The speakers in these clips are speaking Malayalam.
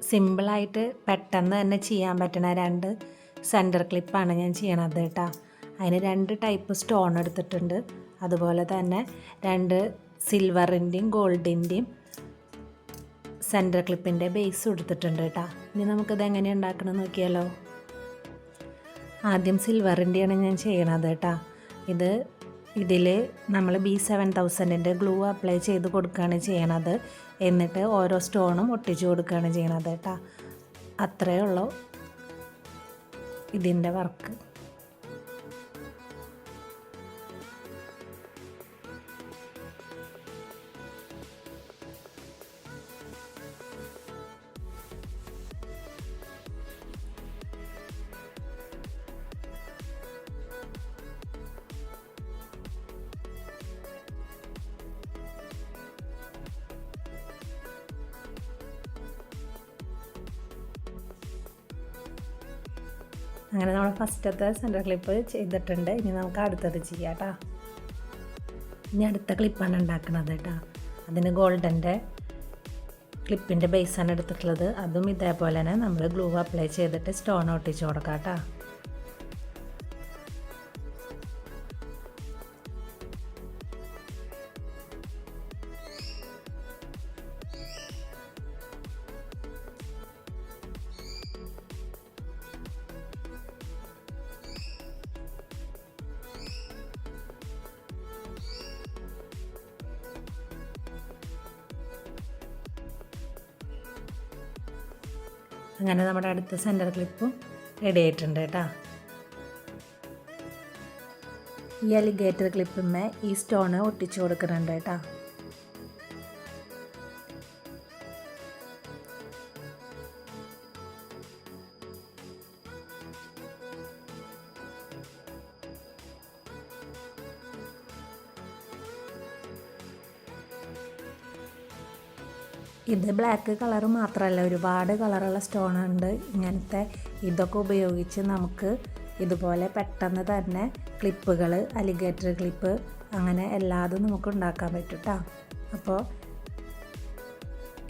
സിമ്പിളായിട്ട് പെട്ടെന്ന് തന്നെ ചെയ്യാൻ പറ്റുന്ന 2 സെൻറ്റർ ക്ലിപ്പാണ് ഞാൻ ചെയ്യണത് കേട്ടോ. അതിന് 2 ടൈപ്പ് സ്റ്റോൺ എടുത്തിട്ടുണ്ട്. അതുപോലെ തന്നെ 2 സിൽവറിൻ്റെയും ഗോൾഡിൻ്റെയും സെൻറ്റർ ക്ലിപ്പിൻ്റെ ബേസ് എടുത്തിട്ടുണ്ട് കേട്ടോ. ഇനി നമുക്കിത് എങ്ങനെ ഉണ്ടാക്കണം നോക്കിയാലോ. ആദ്യം സിൽവറിൻ്റെയാണ് ഞാൻ ചെയ്യണത് കേട്ടോ. ഇതിൽ നമ്മൾ B7000ൻ്റെ ഗ്ലൂ അപ്ലൈ ചെയ്ത് കൊടുക്കുകയാണ് ചെയ്യണത്. എന്നിട്ട് ഓരോ സ്റ്റോണും ഒട്ടിച്ച് കൊടുക്കുകയാണ് ചെയ്യണത് കേട്ടോ. അത്രയേ ഉള്ളൂ ഇതിൻ്റെ വർക്ക്. അങ്ങനെ നമ്മൾ ഫസ്റ്റത്തെ സെൻറ്റർ ക്ലിപ്പ് ചെയ്തിട്ടുണ്ട്. ഇനി നമുക്ക് അടുത്തത് ചെയ്യാം കേട്ടോ. ഇനി അടുത്ത ക്ലിപ്പാണ് ഉണ്ടാക്കുന്നത് കേട്ടോ. അതിന് ഗോൾഡൻ്റെ ക്ലിപ്പിൻ്റെ ബേസാണ് എടുത്തിട്ടുള്ളത്. അതും ഇതേപോലെ തന്നെ നമ്മൾ ഗ്ലൂ അപ്ലൈ ചെയ്തിട്ട് സ്റ്റോൺ ഒട്ടിച്ച് കൊടുക്കാം കേട്ടോ. അങ്ങനെ നമ്മുടെ അടുത്ത സെൻറ്റർ ക്ലിപ്പും റെഡി ആയിട്ടുണ്ട് കേട്ടോ. ഈ അലിഗേറ്റർ ക്ലിപ്പിന്മേ ഈ സ്റ്റോണ് ഒട്ടിച്ചു കൊടുക്കുന്നുണ്ട് കേട്ടോ. ഇത് ബ്ലാക്ക് കളർ മാത്രമല്ല, ഒരുപാട് കളറുള്ള സ്റ്റോൺ ഉണ്ട് ഇങ്ങനത്തെ. ഇതൊക്കെ ഉപയോഗിച്ച് നമുക്ക് ഇതുപോലെ പെട്ടെന്ന് തന്നെ ക്ലിപ്പുകൾ, അലിഗേറ്റർ ക്ലിപ്പ്, അങ്ങനെ എല്ലാതും നമുക്ക് ഉണ്ടാക്കാൻ പറ്റും കേട്ടോ. അപ്പോൾ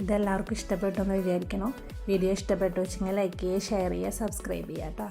ഇതെല്ലാവർക്കും ഇഷ്ടപ്പെട്ടു എന്ന് വിചാരിക്കണം. വീഡിയോ ഇഷ്ടപ്പെട്ടു വെച്ചെങ്കിൽ ലൈക്ക് ചെയ്യുക, ഷെയർ ചെയ്യുക, സബ്സ്ക്രൈബ് ചെയ്യുക കേട്ടോ.